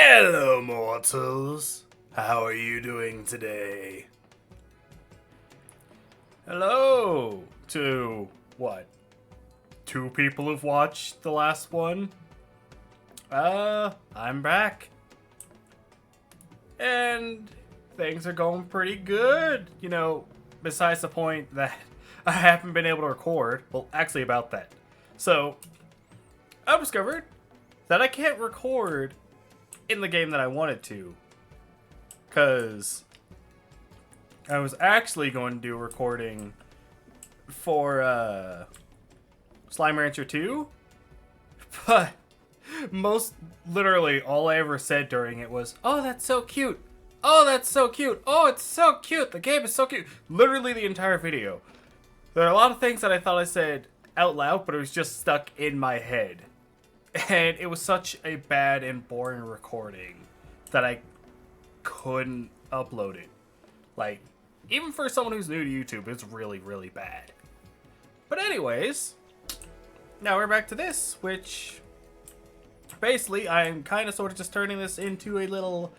Hello, mortals. How are you doing today? Hello to, what, 2 people who've watched the last one? I'm back. And things are going pretty good. You know, besides the point that I haven't been able to record. Well, actually about that. So, I discovered that I can't record in the game that I wanted to, because I was actually going to do a recording for Slime Rancher 2, but literally all I ever said during it was, "Oh, that's so cute. Oh, that's so cute. Oh, it's so cute. The game is so cute." Literally the entire video. There are a lot of things that I thought I said out loud, but it was just stuck in my head. And it was such a bad and boring recording that I couldn't upload it. Like, even for someone who's new to YouTube, it's really, really bad. But anyways, now we're back to this, which basically I'm kind of sort of just turning this into a little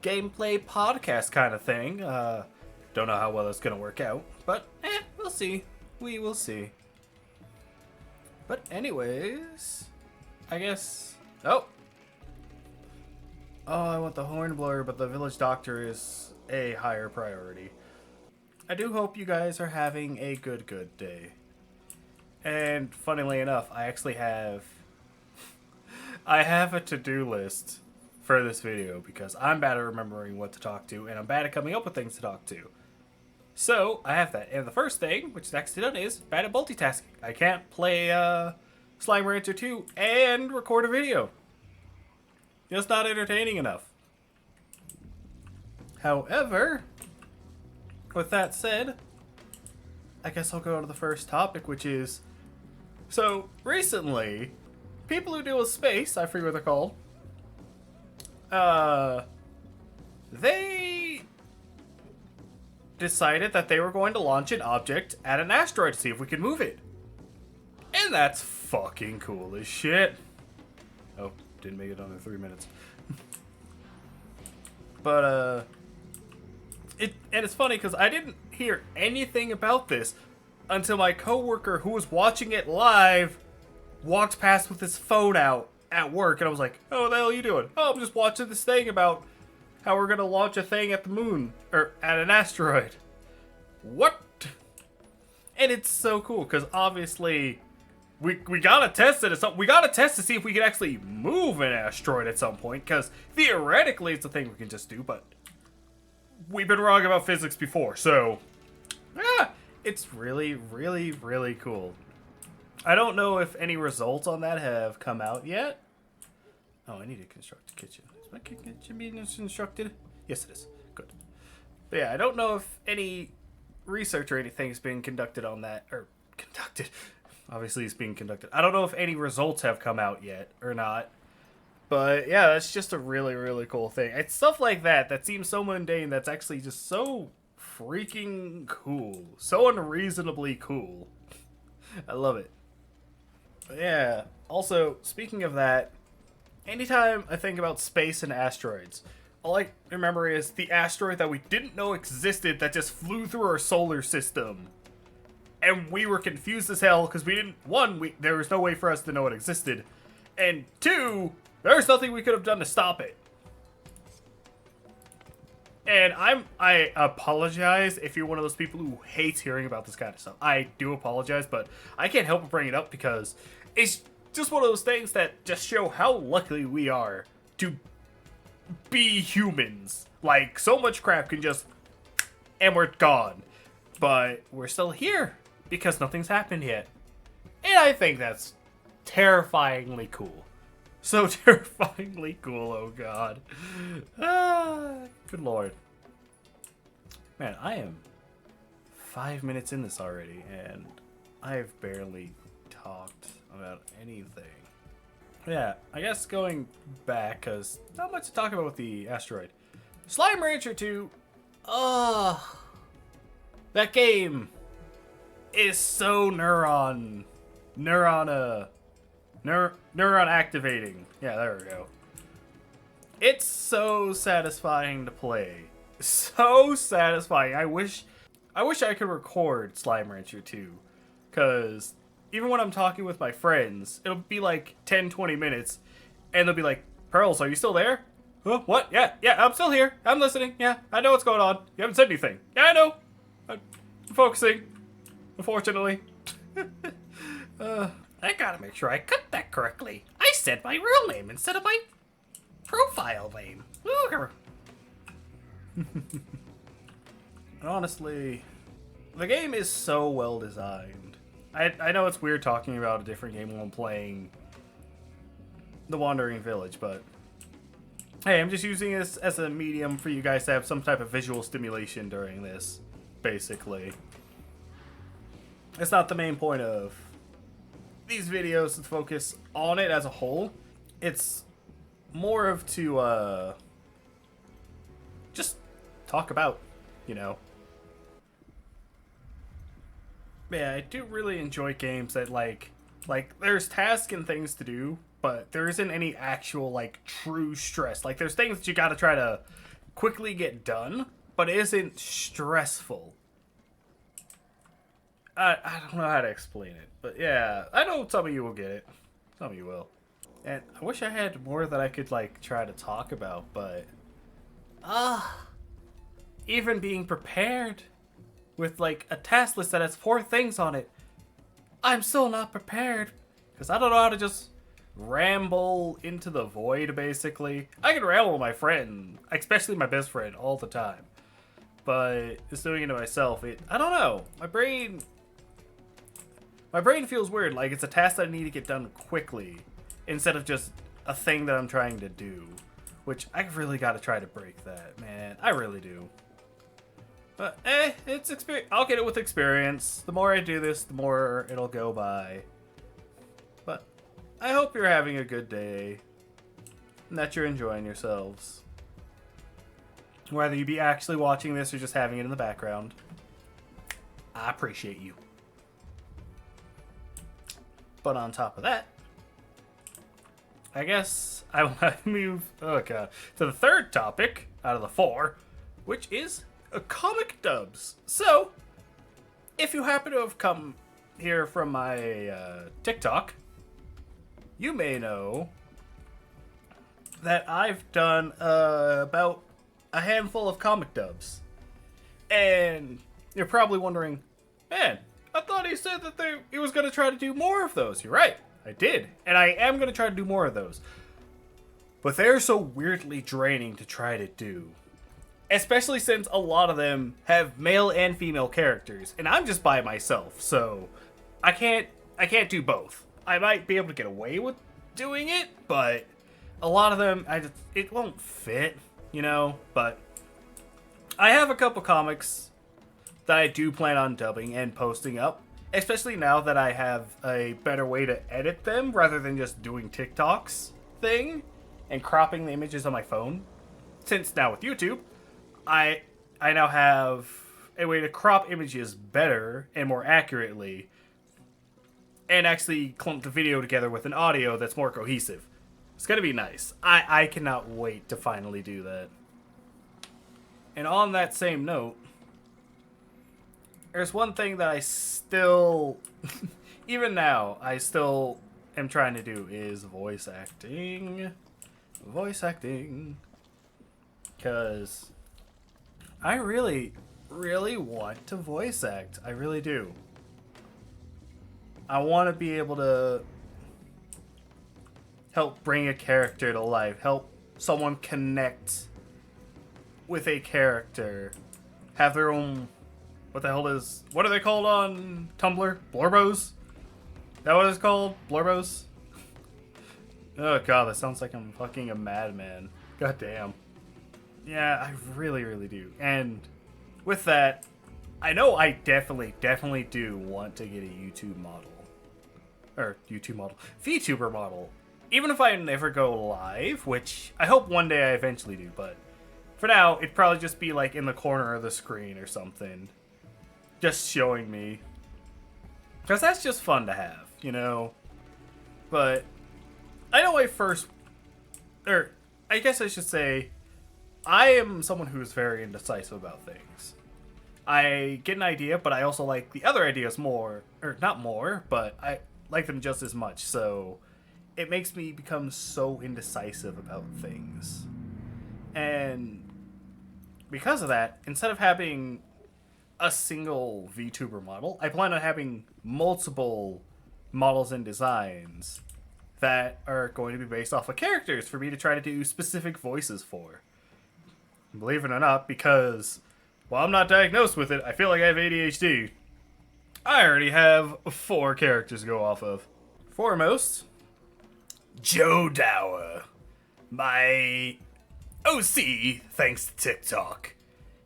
gameplay podcast kind of thing. Don't know how well it's going to work out, but we'll see. We will see. But anyways, I guess... Oh, I want the hornblower, but the village doctor is a higher priority. I do hope you guys are having a good day. And funnily enough, I actually have... I have a to-do list for this video because I'm bad at remembering what to talk to, and I'm bad at coming up with things to talk to. So, I have that. And the first thing, which is actually done, is bad at multitasking. I can't play, Slime Rancher 2 and record a video. Just not entertaining enough. However, with that said, I guess I'll go to the first topic, which is... So, recently, people who deal with space, I forget what they're called, they decided that they were going to launch an object at an asteroid to see if we could move it. And that's fucking cool as shit. Oh, didn't make it under 3 minutes. But, it's funny because I didn't hear anything about this until my coworker who was watching it live walked past with his phone out at work, and I was like, "Oh, what the hell are you doing?" "Oh, I'm just watching this thing about how we're gonna launch a thing at the moon, or at an asteroid." What? And it's so cool because obviously we gotta test it. We gotta test to see if we can actually move an asteroid at some point, because theoretically it's a thing we can just do, but we've been wrong about physics before, so it's really, really, really cool. I don't know if any results on that have come out yet. Oh, I need to construct a kitchen. Is my kitchen being constructed? Yes, it is. Good. But yeah, I don't know if any research or anything has been conducted on that. Or, conducted. Obviously, it's being conducted. I don't know if any results have come out yet or not. But yeah, that's just a really, really cool thing. It's stuff like that that seems so mundane that's actually just so freaking cool. So unreasonably cool. I love it. But yeah, also, speaking of that, anytime I think about space and asteroids, all I remember is the asteroid that we didn't know existed that just flew through our solar system. And we were confused as hell because we didn't... One, there was no way for us to know it existed. And 2, there's nothing we could have done to stop it. And I apologize if you're one of those people who hates hearing about this kind of stuff. I do apologize, but I can't help but bring it up because it's just one of those things that just show how lucky we are to be humans. Like, so much crap can just... and we're gone. But we're still here because nothing's happened yet. And I think that's terrifyingly cool. So terrifyingly cool, oh god. Good lord. Man, I am 5 minutes in this already, and I've barely talked about anything. Yeah, I guess going back, because not much to talk about with the asteroid. Slime Rancher 2, that game is so neuron activating. Yeah, there we go. It's so satisfying to play. So satisfying. I wish I could record Slime Rancher 2. Because even when I'm talking with my friends, it'll be like 10, 20 minutes. And they'll be like, Pearls, are you still there? Huh? What? Yeah, I'm still here. I'm listening. Yeah, I know what's going on. You haven't said anything. Yeah, I know. I'm focusing. Unfortunately. I gotta make sure I cut that correctly. I said my real name instead of my profile name. Honestly, the game is so well designed. I know it's weird talking about a different game while I'm playing The Wandering Village, but hey, I'm just using this as a medium for you guys to have some type of visual stimulation during this, basically. It's not the main point of these videos to focus on it as a whole. It's more of to just talk about, you know. Yeah, I do really enjoy games that like there's tasks and things to do, but there isn't any actual like true stress. Like there's things that you got to try to quickly get done, but it isn't stressful. I don't know how to explain it, but yeah, I know some of you will get it. Some of you will. And I wish I had more that I could like try to talk about, but even being prepared with like a task list that has 4 things on it, I'm still not prepared because I don't know how to just ramble into the void. Basically, I can ramble with my friend, especially my best friend, all the time, but just doing it to myself, I don't know. My brain feels weird, like it's a task that I need to get done quickly instead of just a thing that I'm trying to do, which I really got to try to break that, man. I really do. But, it's experience. I'll get it with experience. The more I do this, the more it'll go by. But I hope you're having a good day and that you're enjoying yourselves. Whether you be actually watching this or just having it in the background, I appreciate you. But on top of that, I guess I will move to the third topic out of the 4, which is comic dubs. So, if you happen to have come here from my TikTok, you may know that I've done about a handful of comic dubs. And you're probably wondering, man, I thought he said that he was going to try to do more of those. You're right, I did. And I am going to try to do more of those. But they're so weirdly draining to try to do. Especially since a lot of them have male and female characters. And I'm just by myself, so I can't do both. I might be able to get away with doing it, but a lot of them, it won't fit, you know? But I have a couple comics that I do plan on dubbing and posting up, especially now that I have a better way to edit them rather than just doing TikTok's thing and cropping the images on my phone. Since now with YouTube, I now have a way to crop images better and more accurately and actually clump the video together with an audio that's more cohesive. It's gonna be nice. I cannot wait to finally do that. And on that same note, there's one thing that I still, even now, I still am trying to do is voice acting. Voice acting. Because I really, really want to voice act. I really do. I want to be able to help bring a character to life. Help someone connect with a character. Have their own... What are they called on Tumblr? Blorbos? Is that what it's called? Blorbos? Oh god, that sounds like I'm fucking a madman. God damn. Yeah, I really, really do. And with that, I know I definitely do want to get a YouTube model. Or YouTube model. VTuber model. Even if I never go live, which I hope one day I eventually do, but for now, it'd probably just be like in the corner of the screen or something. Just showing me. Because that's just fun to have, you know? But I know I guess I should say, I am someone who is very indecisive about things. I get an idea, but I also like the other ideas more, or not more, but I like them just as much. So it makes me become so indecisive about things. And because of that, instead of having a single VTuber model, I plan on having multiple models and designs that are going to be based off of characters for me to try to do specific voices for. Believe it or not, because while I'm not diagnosed with it, I feel like I have ADHD. I already have 4 characters to go off of. Foremost, Joe Dower, my OC thanks to TikTok.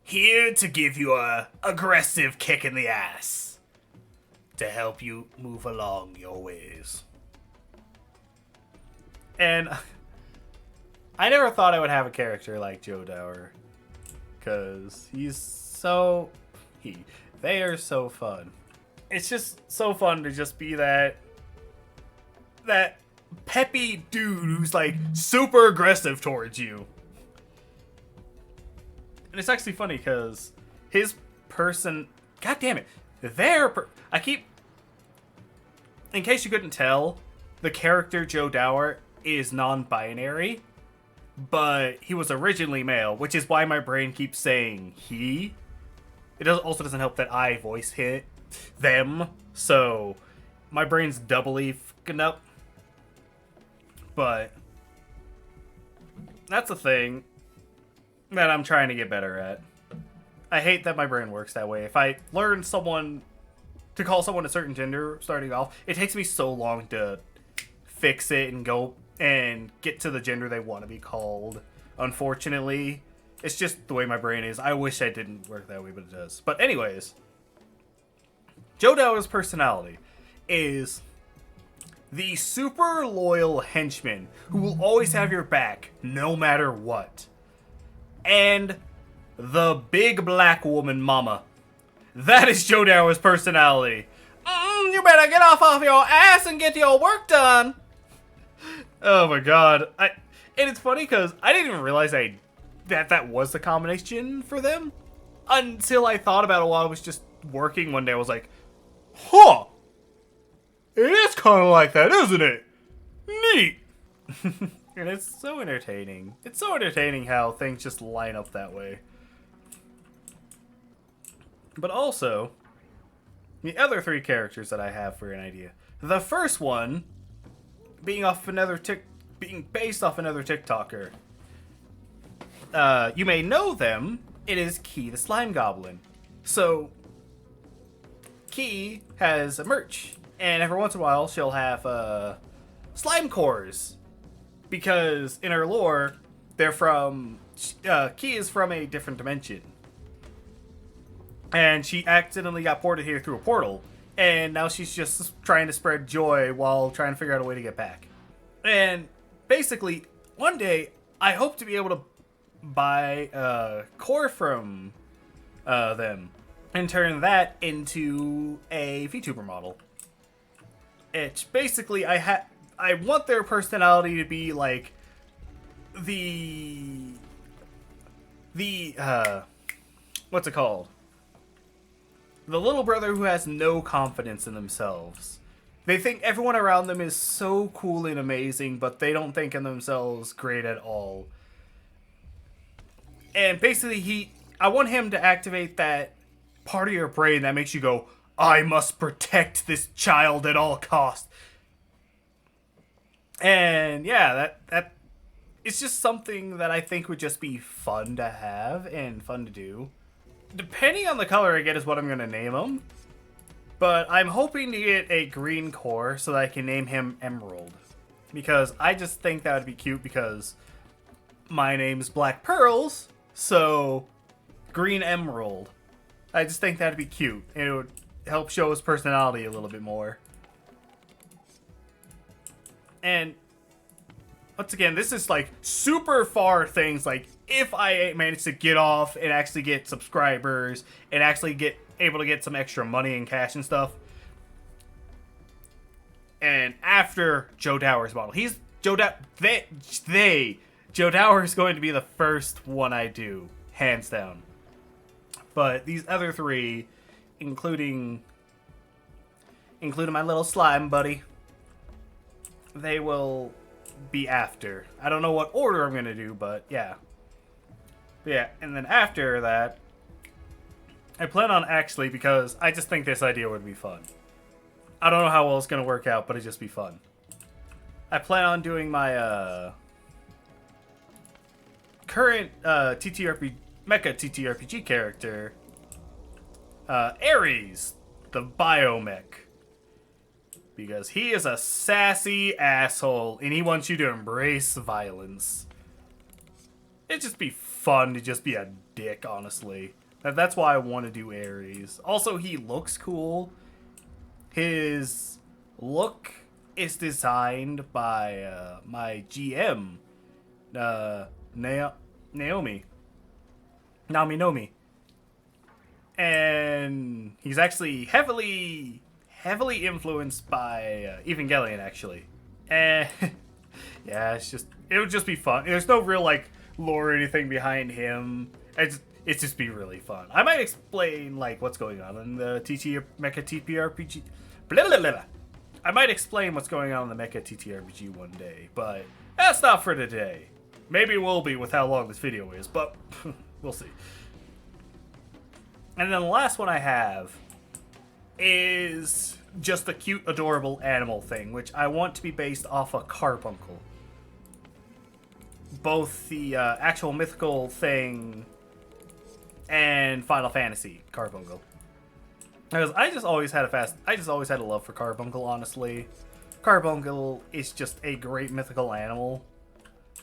Here to give you a aggressive kick in the ass to help you move along your ways. And I never thought I would have a character like Joe Dower, because they are so fun. It's just so fun to just be that peppy dude who's like super aggressive towards you. And it's actually funny because his person, god damn it, in case you couldn't tell, the character Joe Dower is non-binary, but he was originally male, which is why my brain keeps saying he. It also doesn't help that I voice hit them, so my brain's doubly fucking up. But that's a thing that I'm trying to get better at. I hate that my brain works that way. If I learn to call someone a certain gender starting off, it takes me so long to fix it and go and get to the gender they want to be called. Unfortunately, it's just the way my brain is. I wish I didn't work that way, but it does. But anyways, Joe Dower's personality is the super loyal henchman who will always have your back no matter what. And the big black woman mama. That is Joe Dower's personality. You better get off your ass and get your work done. Oh my god. And it's funny because I didn't even realize that was the combination for them until I thought about it while I was just working one day. I was like, huh. It is kind of like that, isn't it? Neat. And it's so entertaining. It's so entertaining how things just line up that way. But also, the other 3 characters that I have for an idea. The first one being based off another TikToker. You may know them. It is Key the Slime Goblin. So, Key has a merch, and every once in a while she'll have slime cores. Because in her lore, Key is from a different dimension. And she accidentally got ported here through a portal. And now she's just trying to spread joy while trying to figure out a way to get back. And basically, one day, I hope to be able to buy a core from them. And turn that into a VTuber model. It's basically, I want their personality to be like the what's it called? The little brother who has no confidence in themselves. They think everyone around them is so cool and amazing, but they don't think in themselves great at all. And basically I want him to activate that part of your brain that makes you go, I must protect this child at all costs. And yeah, that it's just something that I think would just be fun to have and fun to do. Depending on the color I get is what I'm going to name him. But I'm hoping to get a green core so that I can name him Emerald. Because I just think that would be cute because my name's Black Pearls, so Green Emerald. I just think that'd be cute. And it would help show his personality a little bit more. And once again, this is like super far things. Like if I manage to get off and actually get subscribers and actually get able to get some extra money and cash and stuff. And after Joe Dower's model, he's Joe Dower. Joe Dower is going to be the first one I do, hands down. But these other three, including my little slime buddy, they will be after. I don't know what order I'm going to do, but yeah. Yeah, and then after that, I plan on actually, because I just think this idea would be fun. I don't know how well it's going to work out, but it'd just be fun. I plan on doing my current mecha TTRPG character, Ares, the Biomech. Because he is a sassy asshole, and he wants you to embrace violence. It'd just be fun to just be a dick, honestly. That's why I want to do Ares. Also, he looks cool. His look is designed by my GM, Naomi. And he's actually heavily influenced by Evangelion, actually. And yeah, it would just be fun. There's no real like lore or anything behind him. It's just be really fun. I might explain like what's going on in the Mecha TTRPG. Blah, blah, blah, blah. I might explain what's going on in the Mecha TTRPG one day, but that's not for today. Maybe it will be with how long this video is, but we'll see. And then the last one I have is just a cute, adorable animal thing, which I want to be based off a Carbuncle. Both the actual mythical thing and Final Fantasy Carbuncle. Because I just always had a love for Carbuncle, honestly. Carbuncle is just a great mythical animal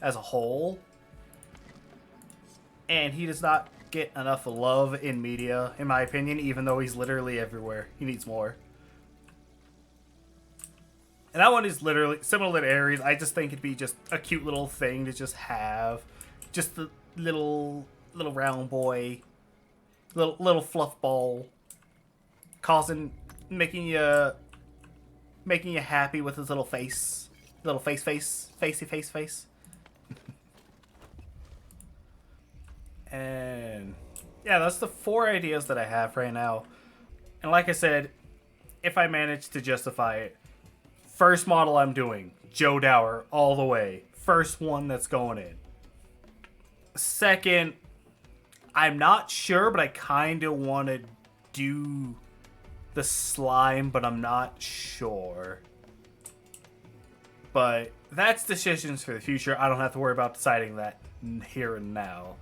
as a whole. And he does not get enough love in media, in my opinion, even though he's literally everywhere. He needs more. And that one is literally similar to Ares. I just think it'd be just a cute little thing to just have. Just the little round boy. Little fluff ball. Making you happy with his little face. Little face. And yeah, that's the 4 ideas that I have right now. And like I said, if I manage to justify it, first model I'm doing, Joe Dower, all the way. First one that's going in. Second, I'm not sure, but I kind of want to do the slime, but I'm not sure. But that's decisions for the future. I don't have to worry about deciding that here and now.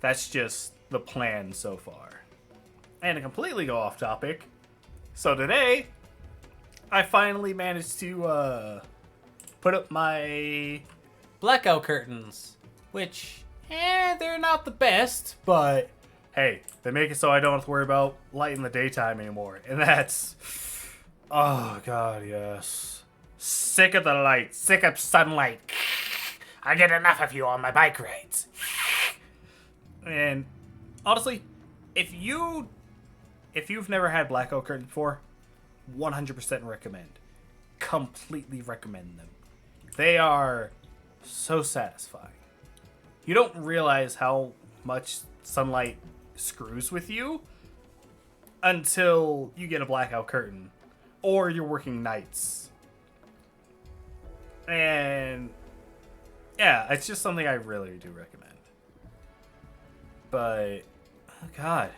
That's just the plan so far. And to completely go off topic, so today, I finally managed to put up my blackout curtains, which, they're not the best, but hey, they make it so I don't have to worry about light in the daytime anymore. And that's, oh god, yes. Sick of the light, sick of sunlight. I get enough of you on my bike rides. And honestly, if you've never had blackout curtains before, 100% recommend. Completely recommend them. They are so satisfying. You don't realize how much sunlight screws with you until you get a blackout curtain or you're working nights. And yeah, it's just something I really do recommend. But, oh god,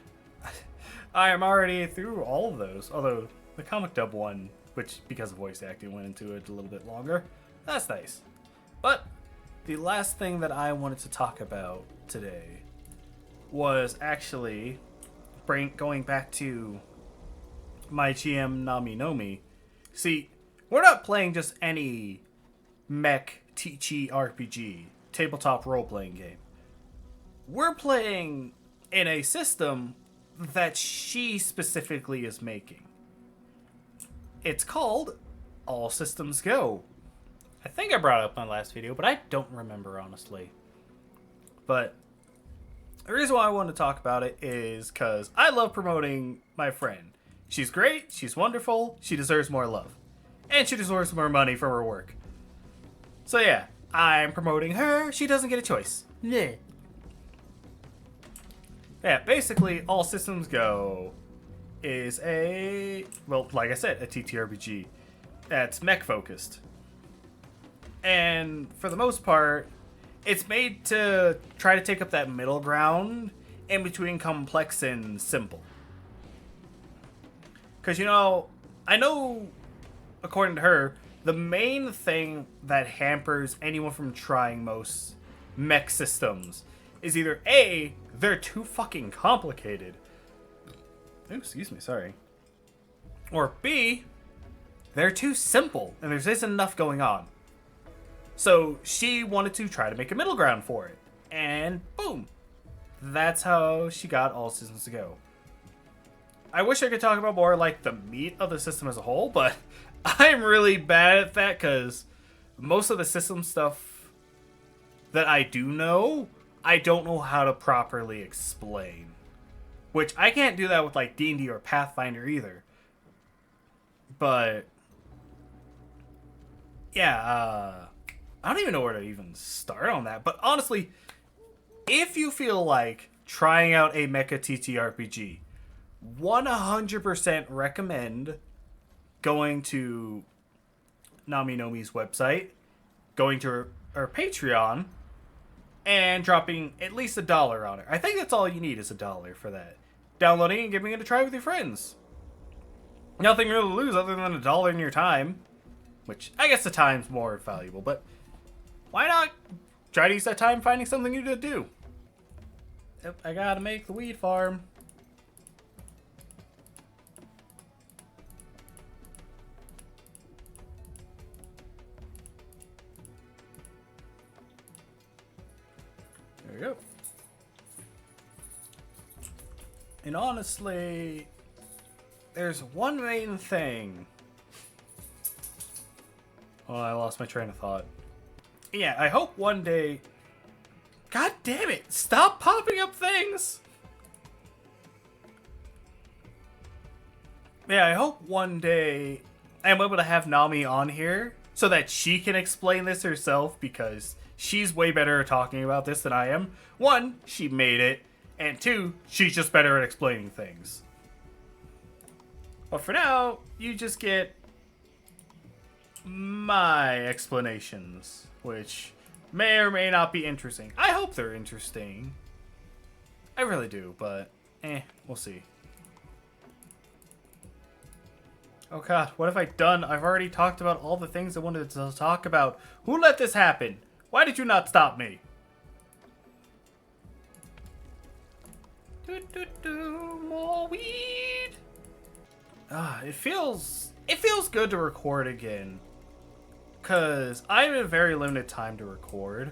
I am already through all of those. Although the comic dub one, which because of voice acting went into it a little bit longer, that's nice. But the last thing that I wanted to talk about today was actually going back to my GM Nami. See, we're not playing just any mech TTRPG, tabletop role-playing game. We're playing in a system that she specifically is making. It's called All Systems Go. I think I brought it up in my last video, but I don't remember, honestly. But the reason why I want to talk about it is because I love promoting my friend. She's great, she's wonderful, she deserves more love. And she deserves more money from her work. So yeah, I'm promoting her. She doesn't get a choice. Yeah. Yeah, basically, All Systems Go is well, like I said, a TTRPG that's mech focused. And for the most part, it's made to try to take up that middle ground in between complex and simple. Because, I know, according to her, the main thing that hampers anyone from trying most mech systems is either A, they're too fucking complicated. Ooh, excuse me, sorry. Or B, they're too simple and there isn't enough going on. So she wanted to try to make a middle ground for it. And boom. That's how she got All Systems Go. I wish I could talk about more like the meat of the system as a whole, but I'm really bad at that because most of the system stuff that I do know, I don't know how to properly explain. Which I can't do that with like D&D or Pathfinder either. But yeah, I don't even know where to even start on that. But honestly, if you feel like trying out a mecha TTRPG, 100% recommend going to Naminomi's website, going to her Patreon, and dropping at least $1 on it. I think that's all you need is $1 for that. Downloading and giving it a try with your friends. Nothing really to lose other than $1 in your time. Which, I guess the time's more valuable, but why not try to use that time finding something new to do? Yep, I gotta make the weed farm. There we go. And honestly, there's one main thing. Oh, I lost my train of thought. Yeah, I hope one day... God damn it! Stop popping up things! Yeah, I hope one day I'm able to have Nami on here so that she can explain this herself because she's way better at talking about this than I am. One, she made it, and two, she's just better at explaining things. But for now, you just get my explanations, which may or may not be interesting. I hope they're interesting. I really do, but we'll see. Oh god, what have I done? I've already talked about all the things I wanted to talk about. Who let this happen? Why did you not stop me? More weed. It feels good to record again. Because I have a very limited time to record.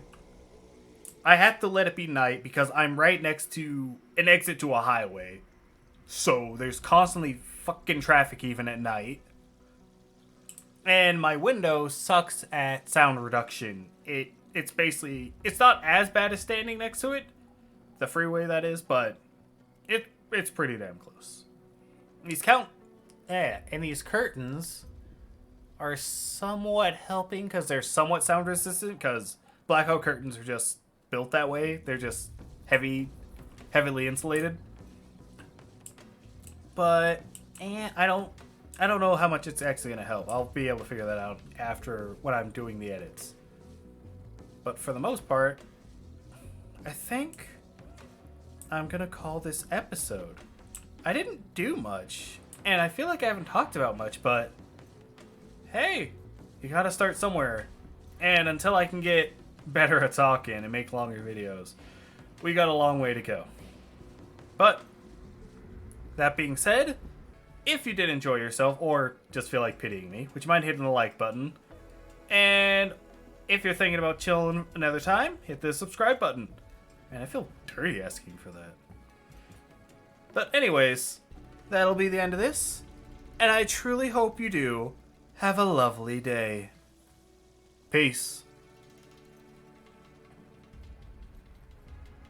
I have to let it be night because I'm right next to an exit to a highway. So there's constantly fucking traffic even at night. And my window sucks at sound reduction. It's basically, it's not as bad as standing next to it. The freeway that is, but it's pretty damn close. And these curtains are somewhat helping because they're somewhat sound resistant because blackout curtains are just built that way. They're just heavily insulated. But I don't know how much it's actually going to help. I'll be able to figure that out after when I'm doing the edits. But for the most part, I think I'm going to call this episode. I didn't do much, and I feel like I haven't talked about much, but hey, you gotta start somewhere. And until I can get better at talking and make longer videos, we got a long way to go. But that being said, if you did enjoy yourself or just feel like pitying me, would you mind hitting the like button? And if you're thinking about chilling another time, hit the subscribe button. And I feel dirty asking for that. But anyways, that'll be the end of this. And I truly hope you do have a lovely day. Peace.